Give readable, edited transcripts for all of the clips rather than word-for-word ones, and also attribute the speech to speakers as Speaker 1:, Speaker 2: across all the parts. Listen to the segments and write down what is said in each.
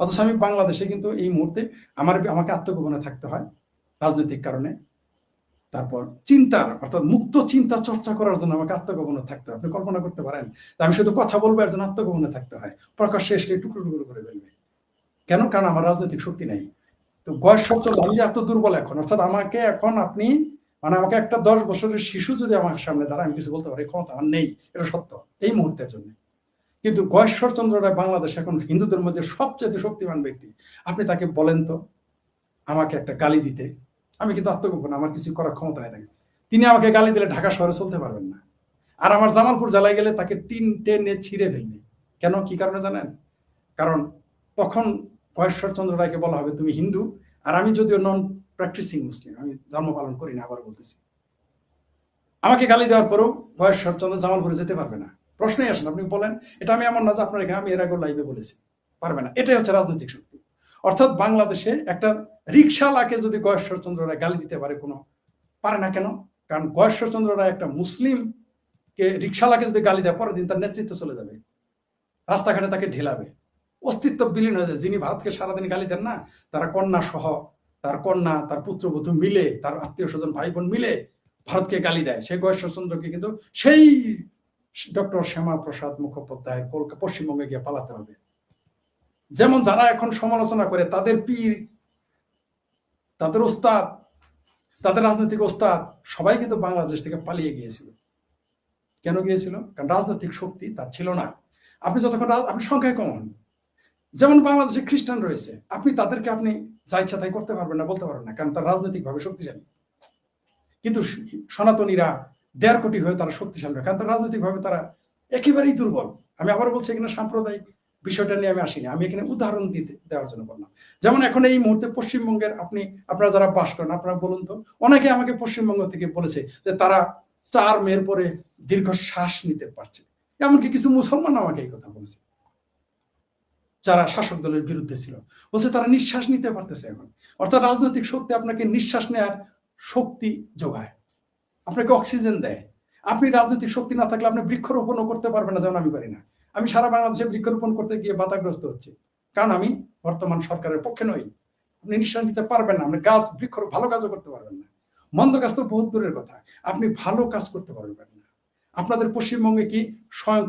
Speaker 1: অথচ আমি বাংলাদেশে কিন্তু এই মুহূর্তে আমাকে আত্মগোপনে থাকতে হয় রাজনৈতিক কারণে। তারপর চিন্তার অর্থাৎ মুক্ত চিন্তা চর্চা করার জন্য আমাকে আত্মগোপনে থাকতে হয়। আপনি কল্পনা করতে পারেন আমি শুধু কথা বলবো, এর জন্য আত্মগোপনে থাকতে হয়। প্রকাশ্যে এসে টুকরো টুকরো করে ফেলবে। কেন? কারণ আমার রাজনৈতিক শক্তি নাই। তো বয়স সচ্ছল, আমি যে এত দুর্বল এখন, অর্থাৎ আমাকে এখন আপনি আমাকে একটা 10 বছরের শিশু যদি আমার সামনে দাঁড়ায় আমি কিছু বলতে পারি, ক্ষমতা আমার নেই, এটা সত্য এই মুহূর্তের জন্য। কিন্তু গয়েশ্বরচন্দ্র রায় বাংলাদেশ এখন হিন্দুদের মধ্যে সবচেয়ে শক্তিমান ব্যক্তি। আপনি তাকে বলেন তো আমাকে একটা গালি দিতে, আমি কিন্তু আত্মগোপন, আমার কিছু করার ক্ষমতা নেই তাকে। তিনি আমাকে গালি দিলে ঢাকা শহরে চলতে পারবেন না। আর আমার জামালপুর জেলায় গেলে তাকে টেনে ছিঁড়ে ফেলবে। কেন? কি কারণে জানেন? কারণ তখন গয়েশ্বরচন্দ্র রায়কে বলা হবে তুমি হিন্দু, আর আমি যদিও নন প্র্যাকটিসিং মুসলিম, আমি ধর্ম পালন করি না, আবার বলতেছি। আমাকে গালি দেওয়ার পরেও গয়েশ্বরচন্দ্র জামালপুরে যেতে পারবে না। প্রশ্নই আসেন, আপনি বলেন। এটা আমি এমন না যে আপনার এখানে আমি এর আগে লাইভে বলেছি, পারবে না। এটাই হচ্ছে রাজনৈতিক শক্তি। অর্থাৎ বাংলাদেশে একটা রিক্সাওয়ালাকে যদি গয়েশ্বরচন্দ্র রায় গালি দিতে পারে, কোনো পারে না। কেন? কারণ গয়েশ্বরচন্দ্র রায় একটা মুসলিমকে, রিক্সাওয়ালাকে যদি গালি দেয়, পরের দিন তার নেতৃত্ব চলে যাবে, রাস্তাঘাটে তাকে ঢেলাবে, অস্তিত্ব বিলীন হয়ে যায়। যিনি ভারতকে সারাদিন গালি দেন না, তারা কন্যা সহ, তার কন্যা, তার পুত্রবধূ মিলে, তার আত্মীয় স্বজন ভাই বোন মিলে ভারতকে গালি দেয়। সেই গয়েশ্বরচন্দ্রকে কিন্তু সেই ডক্টর শ্যামা প্রসাদ মুখোপাধ্যায়ের পশ্চিমবঙ্গে গিয়ে পালাতে হবে। যেমন যারা এখন সমালোচনা করে, তাদের পীর, তাদের ওস্তাদ, তাদের রাজনৈতিক ওস্তাদ সবাই কিন্তু বাংলাদেশ থেকে পালিয়ে গিয়েছিল। কেন গিয়েছিল? কারণ রাজনৈতিক শক্তি তার ছিল না। আপনি যতক্ষণ আপনি সংখ্যায় কম হন, যেমন বাংলাদেশে খ্রিস্টান রয়েছে, আপনি তাদেরকে আপনি যা ইচ্ছা তাই করতে পারবেন না, বলতে পারবেন না, কারণ তার রাজনৈতিকভাবে শক্তিশালী। কিন্তু সনাতনীরা 1.5 কোটি হয়ে তারা শক্তিশালী না, কারণ তার রাজনৈতিকভাবে তারা একেবারেই দুর্বল। আমি আবার বলছি, এখানে সাম্প্রদায়িক বিষয়টা নিয়ে আমি আসিনি, আমি এখানে উদাহরণ দেওয়ার জন্য বললাম। যেমন এখন এই মুহূর্তে পশ্চিমবঙ্গের আপনারা যারা বাস করেন, আপনারা বলুন তো, অনেকে আমাকে পশ্চিমবঙ্গ থেকে বলেছে যে তারা 4 মের পরে দীর্ঘ শ্বাস নিতে পারছে। এমনকি কিছু মুসলমান আমাকে এই কথা বলেছে, যারা শাসক দলের বিরুদ্ধে ছিল, বলছে তারা নিঃশ্বাস নিতে পারতেছে এখন। অর্থাৎ রাজনৈতিক শক্তি আপনাকে নিঃশ্বাস নেওয়ার শক্তি যোগায়, আপনাকে অক্সিজেন দেয়। আপনি রাজনৈতিক শক্তি না থাকলে আপনি বৃক্ষরোপণও করতে পারবেন না, যেমন আমি পারি না। আমি সারা বাংলাদেশে বৃক্ষরোপণ করতে গিয়ে বাধাগ্রস্ত হচ্ছি, কারণ আমি বর্তমান সরকারের পক্ষে নই। আপনি নিঃশ্বাস নিতে পারবেন না, আপনি বৃক্ষ ভালো কাজও করতে পারবেন না। মন্দ কাজ তো বহুত দূরের কথা, আপনি ভালো কাজ করতে পারবেন না। আপনাদের পশ্চিমবঙ্গে কি স্বয়ং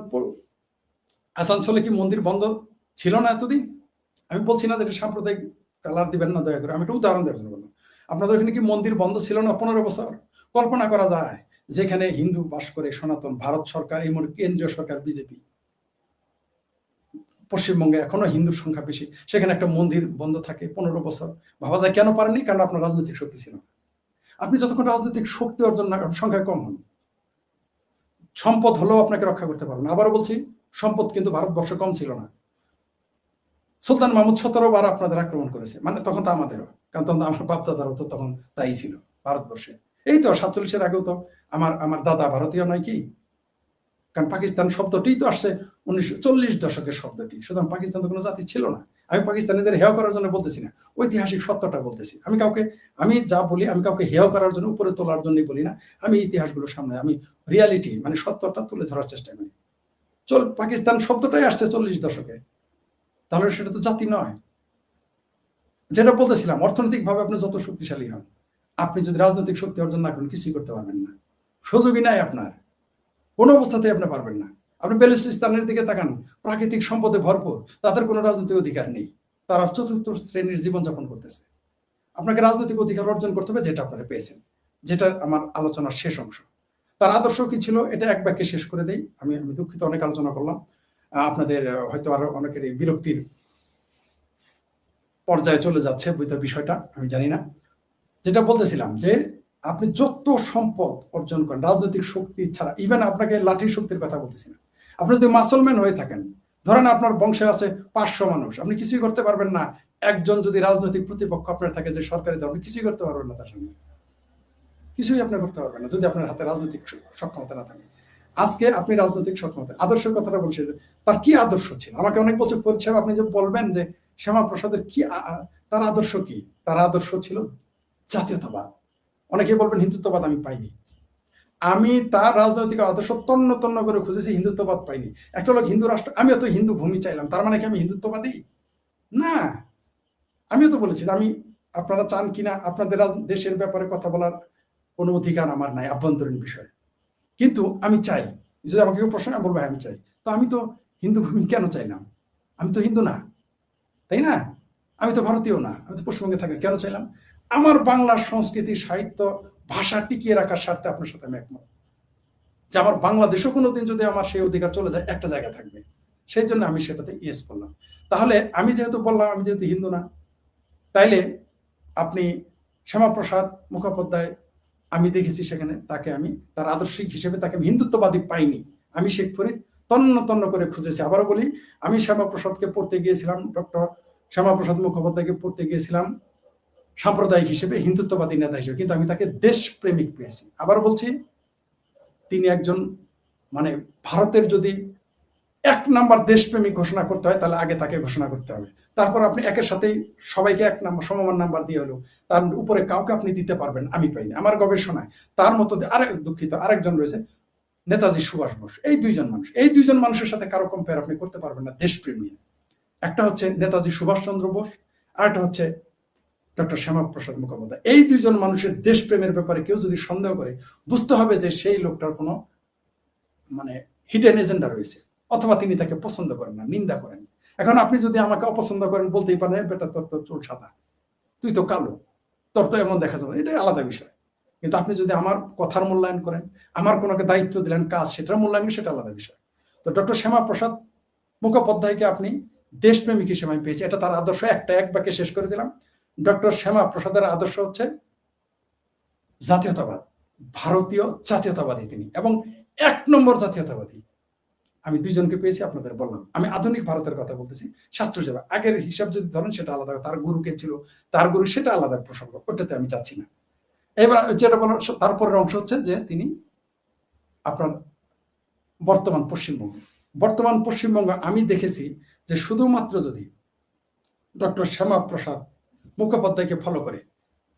Speaker 1: আসানসোলে কি মন্দির বন্ধ ছিল না এতদিন? আমি বলছি না যে এটা সাম্প্রদায়িক কালার দিবেন না, দয়া করে, আমি একটা উদাহরণ দেওয়ার জন্য বললাম। আপনাদের এখানে কি মন্দির বন্ধ ছিল না 15 বছর? কল্পনা করা যায়, যেখানে হিন্দু বাস করে, সনাতন, ভারত সরকার, এই কেন্দ্রীয় সরকার বিজেপি, পশ্চিমবঙ্গে এখনো হিন্দুর সংখ্যা বেশি, সেখানে একটা মন্দির বন্ধ থাকে 15 বছর। ভাবা যায় কেন পারেনি? কারণ আপনার রাজনৈতিক শক্তি ছিল না। আপনি যতক্ষণ রাজনৈতিক শক্তি অর্জন না করেন, সংখ্যায় কম হন, সম্পদ হলেও আপনাকে রক্ষা করতে পারবেন। আবারও বলছি, সম্পদ কিন্তু ভারতবর্ষে কম ছিল না। সুলতান মাহমুদ 17 বার আপনাদের আক্রমণ করেছে, মানে তখন তো আমাদেরও, কারণ তখন আমার বাপদাদারও তো তখন তাই ছিল ভারতবর্ষে। এই তো 47-এর আগেও তো আমার দাদা ভারতীয় নয় কি? কারণ পাকিস্তান শব্দটি তো আসছে 1940 দশকের শব্দটি, সুতরাং পাকিস্তান তো কোনো জাতি ছিল না। আমি পাকিস্তানিদের হেয় করার জন্য বলতেছি না, ঐতিহাসিক সত্যটা বলতেছি। আমি যা বলি, আমি কাউকে হেয় করার জন্য, উপরে তোলার জন্যই বলি না। আমি ইতিহাসগুলোর সামনে আমি রিয়ালিটি মানে সত্যটা তুলে ধরার চেষ্টা করি। পাকিস্তান শব্দটাই আসছে 40 দশকে, তাহলে সেটা তো জাতি নয়। যেটা বলতেছিলাম, অর্থনৈতিকভাবে আপনি যত শক্তিশালী হন, আপনি যদি রাজনৈতিক শক্তি অর্জন না করেন, কিছুই করতে পারবেন না। সুযোগই নাই আপনার, কোনো অবস্থাতেই আপনি পারবেন না। আপনি বেলুচিস্তানের দিকে তাকান, প্রাকৃতিক সম্পদে ভরপুর, তাদের কোনো রাজনৈতিক অধিকার নেই, তারা 4র্থ শ্রেণীর জীবনযাপন করতেছে। আপনাকে রাজনৈতিক অধিকার অর্জন করতে হবে, যেটা আপনারা পেয়েছেন, যেটা আমার আলোচনার শেষ অংশ। তার আদর্শ কি ছিল, এটা এক বাক্যে শেষ করে দেই। আমি দুঃখিত, অনেক আলোচনা করলাম, আপনাদের হয়তো আরো অনেকের বিরক্তির পর্যায়ে চলে যাচ্ছে বিষয়টা, আমি জানি না। যেটা বলতেছিলাম যে আপনি যত সম্পদ অর্জন করেন রাজনৈতিক শক্তি ছাড়া, ইভেন আপনাকে লাঠির শক্তির কথা বলতেছি না, আপনি যদি মাসলম্যান হয়ে থাকেন, ধরেন আপনার বংশে আছে 500 মানুষ, আপনি কিছুই করতে পারবেন না। একজন যদি রাজনৈতিক প্রতিপক্ষ আপনার থাকে, যে সরকারি দল, আপনি কিছুই করতে পারবেন না তার সঙ্গে, কিছুই আপনি করতে পারবেন না যদি আপনার হাতে রাজনৈতিক সক্ষমতা না থাকে। আজকে আপনি রাজনৈতিক সক্ষমতা, আদর্শের কথাটা বলছি, তার কি আদর্শ ছিল? আমাকে অনেক বলছে ফরিদ সাহেব, আপনি যে বলবেন যে শ্যামা প্রসাদের কি তার আদর্শ কি? তার আদর্শ ছিল জাতীয়তাবাদ। অনেকেই বলবেন হিন্দুত্ববাদ, আমি পাইনি। আমি তার রাজনৈতিক আদর্শ তন্ন তন্ন করে খুঁজেছি, হিন্দুত্ববাদ পাইনি। একটা লোক হিন্দু রাষ্ট্র, আমিও তো হিন্দু ভূমি চাইলাম, তার মানে কি আমি হিন্দুত্ববাদী? না, আমিও তো বলেছি আমি, আপনারা চান কিনা আপনাদের দেশের ব্যাপারে কথা বলার কোনো অধিকার আমার নাই, আভ্যন্তরীণ বিষয়। কিন্তু আমি চাই, যদি আমাকে কেউ প্রশ্ন আমি বলবো আমি চাই। তো আমি তো হিন্দু ভূমি কেন চাইলাম? আমি তো হিন্দু না, তাই না? আমি তো ভারতীয় না, আমি তো পশ্চিমবঙ্গে থাকি, কেন চাইলাম? আমার বাংলার সংস্কৃতি, সাহিত্য, ভাষা টিকিয়ে রাখার স্বার্থে আপনার সাথে আমি একমত, যে আমার বাংলাদেশও কোনোদিন যদি আমার সেই অধিকার চলে যায় একটা জায়গা থাকবে, সেই জন্য আমি সেটাতে ইয়েস বললাম। তাহলে আমি যেহেতু বললাম আমি যেহেতু হিন্দু না, তাইলে আপনি শ্যামাপ্রসাদ মুখোপাধ্যায়, আমি দেখেছি সেখানে তাকে আমি তার আদর্শিক হিসেবে তাকে আমি হিন্দুত্ববাদী পাইনি। আমি শেখ ফরিদ তন্ন তন্ন করে খুঁজেছি। আবারও বলি, আমি শ্যামাপ্রসাদকে পড়তে গিয়েছিলাম, ডক্টর শ্যামাপ্রসাদ মুখোপাধ্যায়কে পড়তে গিয়েছিলাম সাম্প্রদায়িক হিসেবে, হিন্দুত্ববাদী নেতা হিসেবে, কিন্তু আমি তাকে দেশপ্রেমিক পেয়েছি। আবার বলছি, তিনি একজন, মানে ভারতের যদি ১ নাম্বার দেশপ্রেমিক ঘোষণা করতে হয় তাহলে আগে তাকে ঘোষণা করতে হবে। তারপর আপনি একের সাথেই সবাইকে ১ নাম্বার সমমান নাম্বার দিয়ে হলো তার উপরে কাউকে আপনি দিতে পারবেন, আমি পাইনি আমার গবেষণায়। তার মতো দুঃখিত আরেকজন রয়েছে নেতাজি সুভাষ বোস। এই ২ জন মানুষ, এই ২ জন মানুষের সাথে কারো কম্পেয়ার আপনি করতে পারবেন না দেশপ্রেম নিয়ে। একটা হচ্ছে নেতাজি সুভাষচন্দ্র বোস, আর একটা হচ্ছে ডক্টর শ্যামাপ্রসাদ মুখোপাধ্যায়। এই ২ জন মানুষের দেশপ্রেমের ব্যাপারে কেউ যদি সন্দেহ করে, বুঝতে হবে যে সেই লোকটার কোনো মানে হিডেন এজেন্ডা রয়েছে, অথবা তিনি তাকে পছন্দ করেন না, নিন্দা করেন। এখন আপনি যদি আমাকে অপছন্দ করেন, বলতেই পারেন বেটা তোর তো চুল সাদা, তুই তো কালো, তোর তো এমন দেখা যাবে, এটা আলাদা বিষয়। কিন্তু আপনি যদি আমার কথার মূল্যায়ন করেন, আমার কোনো দায়িত্ব দিলেন কাজ, সেটার মূল্যায়ন, সেটা আলাদা বিষয়। তো ডক্টর শ্যামাপ্রসাদ মুখোপাধ্যায়কে আপনি দেশপ্রেমিক হিসেবে আমি পেয়েছি, এটা তার আদর্শ। এক বাক্যে শেষ করে দিলাম, ডক্টর শ্যামাপ্রসাদের আদর্শ হচ্ছে জাতীয়তাবাদ, ভারতীয় জাতীয়তাবাদী তিনি, এবং ১ নম্বর জাতীয়তাবাদী। আমি ২ জনকে পেয়েছি, আপনাদের বললাম। আমি আধুনিক ভারতের কথা বলতেছি, শাস্ত্র সেবা আগের হিসাব যদি ধরেন সেটা আলাদা, তার গুরু কে ছিল, তার গুরু সেটা আলাদা প্রসঙ্গ, ওটাতে আমি চাচ্ছি না। এবার যেটা বলার তারপরের অংশ হচ্ছে যে তিনি আপনার বর্তমান পশ্চিমবঙ্গ আমি দেখেছি যে শুধুমাত্র যদি ডক্টর শ্যামাপ্রসাদ মুখোপাধ্যায়কে ফলো করে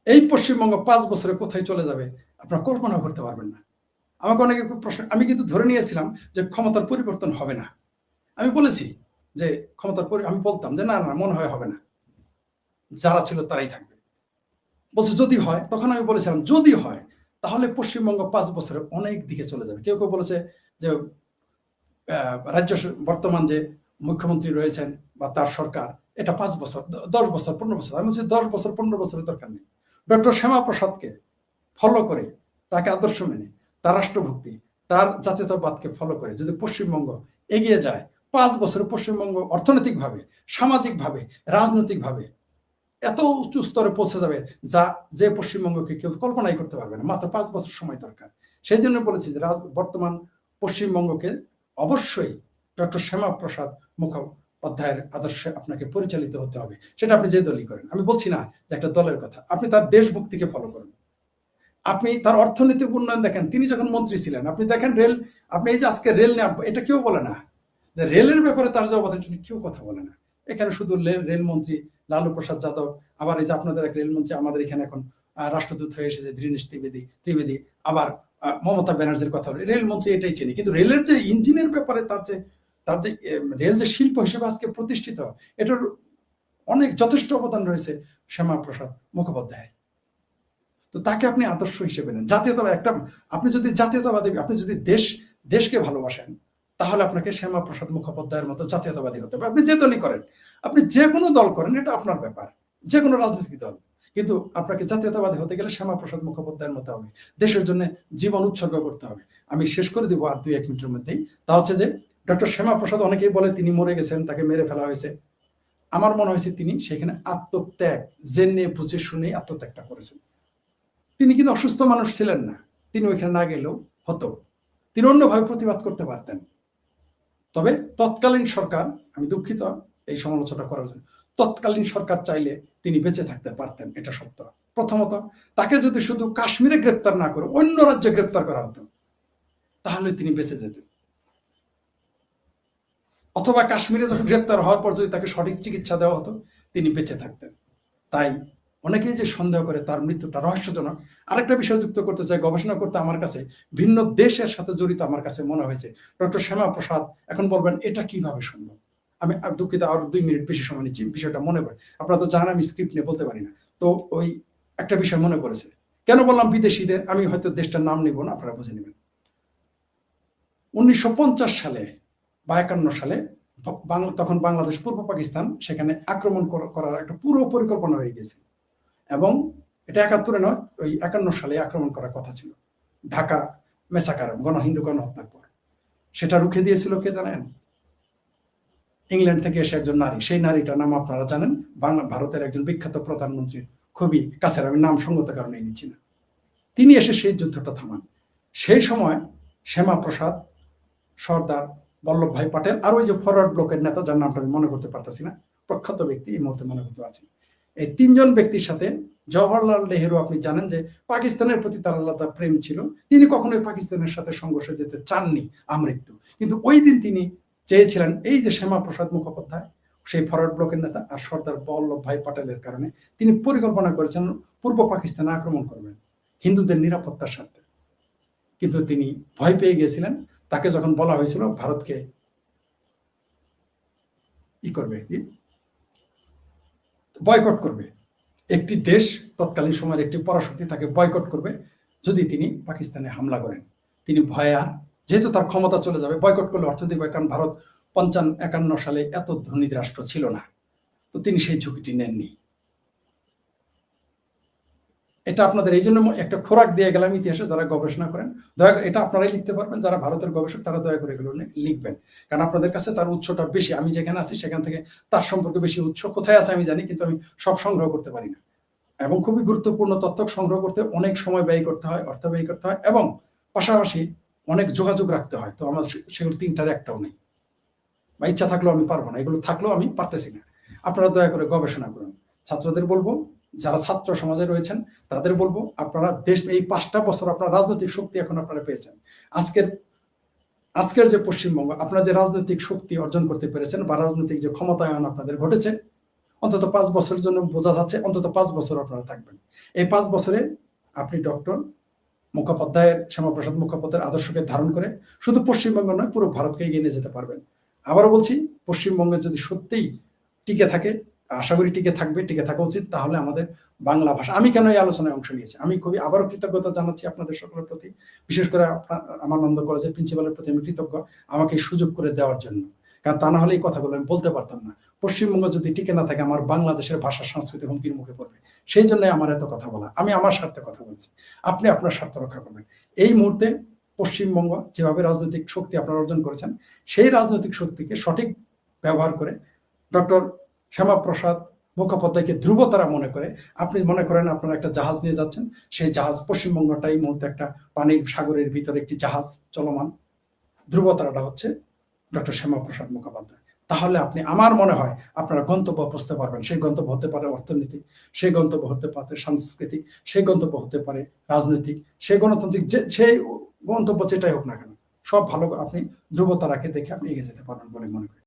Speaker 1: এই পশ্চিমবঙ্গ ৫ বছরে কোথায় চলে যাবে আপনারা কল্পনা করতে পারবেন না। আমাকে অনেকে খুব প্রশ্ন, আমি কিন্তু ধরে নিয়েছিলাম যে ক্ষমতার পরিবর্তন হবে না। আমি বলেছি যে আমি বলতাম যে না না মনে হয় হবে না, যারা ছিল তারাই থাকবে। বলছে যদি হয়, তখন আমি বলেছিলাম যদি হয় তাহলে পশ্চিমবঙ্গ ৫ বছরে অনেক দিকে চলে যাবে। কেউ কেউ বলেছে যে রাজ্য বর্তমান যে মুখ্যমন্ত্রী রয়েছেন বা তার সরকার, এটা ৫ বছর ১০ বছর ১৫ বছর। আমি বলছি ১০ বছর ১৫ বছরের দরকার নেই। ডক্টর শ্যামাপ্রসাদকে ফলো করে, তাকে আদর্শ মেনে, তার রাষ্ট্রভক্তি, তার জাতীয়তাবাদকে ফলো করে যদি পশ্চিমবঙ্গ এগিয়ে যায়, ৫ বছরে পশ্চিমবঙ্গ অর্থনৈতিকভাবে, সামাজিকভাবে, রাজনৈতিকভাবে এত উঁচু স্তরে পৌঁছে যাবে যা যে পশ্চিমবঙ্গকে কেউ কল্পনাই করতে পারবে না। মাত্র ৫ বছর সময় দরকার। সেই জন্য বলেছি যে বর্তমান পশ্চিমবঙ্গকে অবশ্যই ডক্টর শ্যামাপ্রসাদ মুখোপাধ্যায়ের আদর্শে আপনাকে পরিচালিত হতে হবে, সেটা আপনি যে দলই করেন। আমি বলছি না যে একটা দলের কথা, আপনি তার দেশভক্তিকে ফলো করুন। আপনি তার অর্থনৈতিক উন্নয়ন দেখেন, তিনি যখন মন্ত্রী ছিলেন, আপনি দেখেন রেল, আপনি এই যে আজকে রেল নিয়ে, এটা কেউ বলে না যে রেলের ব্যাপারে তার যে অবদান, কেউ কথা বলে না। এখানে শুধু রেলমন্ত্রী লালু প্রসাদ যাদব, আবার এই যে আপনাদের এক রেলমন্ত্রী আমাদের এখানে এখন রাষ্ট্রদূত হয়ে এসেছে দীনেশ ত্রিবেদী, আবার মমতা ব্যানার্জির কথা, রেলমন্ত্রী এটাই চিনি। কিন্তু রেলের যে ইঞ্জিনের ব্যাপারে তার যে রেল যে শিল্প হিসেবে আজকে প্রতিষ্ঠিত, এটার অনেক যথেষ্ট অবদান রয়েছে শ্যামাপ্রসাদ মুখোপাধ্যায়। তো তাকে আপনি আদর্শ হিসেবে নেন। জাতীয়তাবাদ একটা, আপনি যদি জাতীয়তাবাদী, আপনি যদি দেশকে ভালোবাসেন, তাহলে আপনাকে শ্যামাপ্রসাদ মুখোপাধ্যায়ের মতো জাতীয়তাবাদী হতে হবে। আপনি যে দলই করেন, আপনি যে কোনো দল করেন, এটা আপনার ব্যাপার, যে কোনো রাজনৈতিক দল। কিন্তু আপনাকে জাতীয়তাবাদী হতে গেলে শ্যামাপ্রসাদ মুখোপাধ্যায়ের মতো হবে, দেশের জন্য জীবন উৎসর্গ করতে হবে। আমি শেষ করে দিব আর ২-১ মিনিটের মধ্যেই। তা হচ্ছে যে ডক্টর শ্যামাপ্রসাদ, অনেকেই বলে তিনি মরে গেছেন, তাকে মেরে ফেলা হয়েছে। আমার মনে হয়েছে তিনি সেখানে আত্মত্যাগ, জেনে বুঝে শুনে আত্মত্যাগটা করেছেন। তিনি কিন্তু অসুস্থ মানুষ ছিলেন না, তিনি ওইখানে না গেলেও হতো, তিনি অন্যভাবে প্রতিবাদ করতে পারতেন। তবে তৎকালীন সরকার, আমি দুঃখিত এই সমালোচনা করার জন্য, তৎকালীন সরকার চাইলে তিনি বেঁচে থাকতে পারতেন, এটা সত্য। প্রথমত, তাকে যদি শুধু কাশ্মীরে গ্রেপ্তার না করে অন্য রাজ্যে গ্রেপ্তার করা হতো, তাহলে তিনি বেঁচে যেতেন। অথবা কাশ্মীরে যখন গ্রেপ্তার হওয়ার পর যদি তাকে সঠিক চিকিৎসা দেওয়া হতো, তিনি বেঁচে থাকতেন। তাই অনেকেই যে সন্দেহ করে তার মৃত্যুটা রহস্যজনক। আরেকটা বিষয় যুক্ত করতে চাই, গবেষণা করতে আমার কাছে ভিন্ন দেশের সাথে জড়িত আমার কাছে মনে হয়েছে ডক্টর শ্যামাপ্রসাদ। এখন বলবেন এটা কিভাবে সম্ভব? আমি দুঃখিত, আরো 2 মিনিট বেশি সময় নিচ্ছি, বিষয়টা মনে পড়ে। আপনারা তো জানেন আমি স্ক্রিপ্ট নিয়ে বলতে পারি না। তো ওই একটা বিষয় মনে পড়েছে। কেন বললাম বিদেশিদের? আমি হয়তো দেশটার নাম নিব না, আপনারা বুঝে নেবেন। 1950 সালে বা 51 সালে তখন বাংলাদেশ পূর্ব পাকিস্তান সেখানে আক্রমণ করার একটা পুরো পরিকল্পনা হয়ে গেছে, এবং এটা 71-এ নয়, ওই 51 সালে আক্রমণ করার কথা ছিল, ঢাকা মেসাকার হিন্দু গণহত্যার পর। সেটা রুখে দিয়েছিল কে জানেন? ইংল্যান্ড থেকে এসে একজন নারী। সেই নারীটার নাম আপনারা জানেন, ভারতের একজন বিখ্যাত প্রধানমন্ত্রীর খুবই কাছের, আমি নাম সঙ্গত কারণে নিচ্ছি না। তিনি এসে সেই যুদ্ধটা থামান। সেই সময় শ্যামাপ্রসাদ, সর্দার বল্লভভাই পাটেল, আর ওই যে ফরওয়ার্ড ব্লকের নেতা যার নামটা আমি মনে করতে পারতেছি না, প্রখ্যাত ব্যক্তি এই মুহূর্তে মনে করতে পারছি, এই 3 জন ব্যক্তির সাথে জওহরলাল নেহেরু, আপনি জানেন যে পাকিস্তানের প্রতি তার আলাদা প্রেম ছিল, তিনি কখনোই পাকিস্তানের সাথে সংঘর্ষে যেতে চাননি আমৃত্যু। কিন্তু ওই দিন তিনি চেয়েছিলেন এই যে শ্যামাপ্রসাদ মুখোপাধ্যায়, সেই ফরওয়ার্ড ব্লকের নেতা, আর সর্দার বল্লভভাই পাটেলের কারণে তিনি পরিকল্পনা করেছেন পূর্ব পাকিস্তানে আক্রমণ করবেন হিন্দুদের নিরাপত্তার স্বার্থে। কিন্তু তিনি ভয় পেয়ে গিয়েছিলেন। তাকে যখন বলা হয়েছিল ভারতকে করবে, বয়কট করবে, একটি দেশ, তৎকালীন সময়ের একটি পরাশক্তি তাকে বয়কট করবে যদি তিনি পাকিস্তানে হামলা করেন, তিনি ভয়ে, আর যেহেতু তার ক্ষমতা চলে যাবে, বয়কট করলে অর্থনৈতিক, কারণ ভারত 51 সালে এত ধনী রাষ্ট্র ছিল না, তো তিনি সেই ঝুঁকিটি নেননি। এটা আপনাদের এই জন্য একটা খোরাক দিয়ে গেলাম ইতিহাসে, যারা গবেষণা করেন দয়া করে, এটা আপনারাই লিখতে পারবেন, যারা ভারতের গবেষক তারা দয়া করে এগুলো লিখবেন, কারণ আপনাদের কাছে তার উৎসটা বেশি। আমি যেখানে আছি সেখান থেকে তার সম্পর্কে বেশি উৎস কোথায় আছে আমি জানি, কিন্তু আমি সব সংগ্রহ করতে পারি না, এবং খুবই গুরুত্বপূর্ণ তথ্য সংগ্রহ করতে অনেক সময় ব্যয় করতে হয়, অর্থ ব্যয় করতে হয়, এবং পাশাপাশি অনেক যোগাযোগ রাখতে হয়। তো আমার সেগুলো 3টার একটাও নেই, বা ইচ্ছা থাকলেও আমি পারবো না, এগুলো থাকলেও আমি পারতেছি না। আপনারা দয়া করে গবেষণা করুন। ছাত্রদের বলবো, যারা ছাত্র সমাজে রয়েছেন তাদের বলবো, আপনারা দেশ, এই 5টা বছর আপনার রাজনৈতিক শক্তি এখন আপনারা পেয়েছেন। আজকের যে পশ্চিমবঙ্গ, আপনারা যে রাজনৈতিক শক্তি অর্জন করতে পেরেছেন, বা রাজনৈতিক যে ক্ষমতায়ন আপনাদের ঘটেছে, অন্তত 5 বছরের জন্য বোঝা যাচ্ছে, অন্তত 5 বছর আপনারা থাকবেন। এই 5 বছরে আপনি ডক্টর মুখোপাধ্যায়ের, শ্যামাপ্রসাদ মুখোপাধ্যায়ের আদর্শকে ধারণ করে শুধু পশ্চিমবঙ্গ নয়, পুরো ভারতকে এগিয়ে নিয়ে যেতে পারবেন। আবারও বলছি, পশ্চিমবঙ্গে যদি সত্যিই টিকে থাকে, আশা করি টিকে থাকবে, টিকে থাকা উচিত, তাহলে আমাদের বাংলা ভাষা, আমি কেন এই আলোচনায় অংশ নিয়েছি, আমি খুবই আবারও কৃতজ্ঞতা জানাচ্ছি আপনাদের সকলের প্রতি, বিশেষ করে আমার নন্দ কলেজের প্রিন্সিপালের প্রতি আমি কৃতজ্ঞ, আমাকে সুযোগ করে দেওয়ার জন্য, কারণ তা না হলে এই কথাগুলো আমি বলতে পারতাম না। পশ্চিমবঙ্গ যদি টিকে না থাকে, আমার বাংলাদেশের ভাষা সংস্কৃতি হুমকির মুখে পড়বে। সেই জন্য আমার এত কথা বলা, আমি আমার স্বার্থে কথা বলছি, আপনি আপনার স্বার্থ রক্ষা করবেন। এই মুহূর্তে পশ্চিমবঙ্গ যেভাবে রাজনৈতিক শক্তি আপনারা অর্জন করেছেন, সেই রাজনৈতিক শক্তিকে সঠিক ব্যবহার করে ডক্টর শ্যামাপ্রসাদ মুখোপাধ্যায়কে ধ্রুবতারা মনে করে, আপনি মনে করেন আপনারা একটা জাহাজ নিয়ে যাচ্ছেন, সেই জাহাজ, পশ্চিমবঙ্গটা এই মুহূর্তে একটা পানির সাগরের ভিতরে একটি জাহাজ চলমান, ধ্রুবতারাটা হচ্ছে ডক্টর শ্যামাপ্রসাদ মুখোপাধ্যায়। তাহলে আপনি, আমার মনে হয় আপনারা গন্তব্য বুঝতে পারবেন। সেই গন্তব্য হতে পারে অর্থনৈতিক, সেই গন্তব্য হতে পারে সাংস্কৃতিক, সেই গন্তব্য হতে পারে রাজনৈতিক, সেই গণতান্ত্রিক, যে সেই গন্তব্য যেটাই হোক না কেন, সব ভালো আপনি ধ্রুবতারাকে দেখে আপনি এগিয়ে যেতে পারবেন বলে মনে করি।